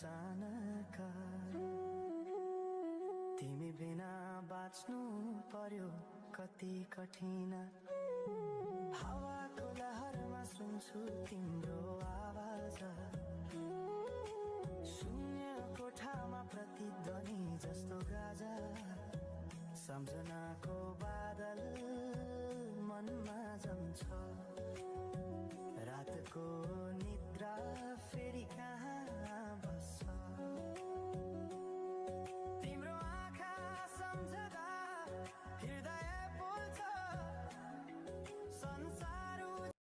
अचानक तिमी बिना बाँच्नु पर्यो कति कठिन हावाको लहरमा सुन्छु तिम्रो आवाज शून्य कोठामा प्रतिध्वनि जस्तो गाजा सम्झनाको बादल मनमा जम्छ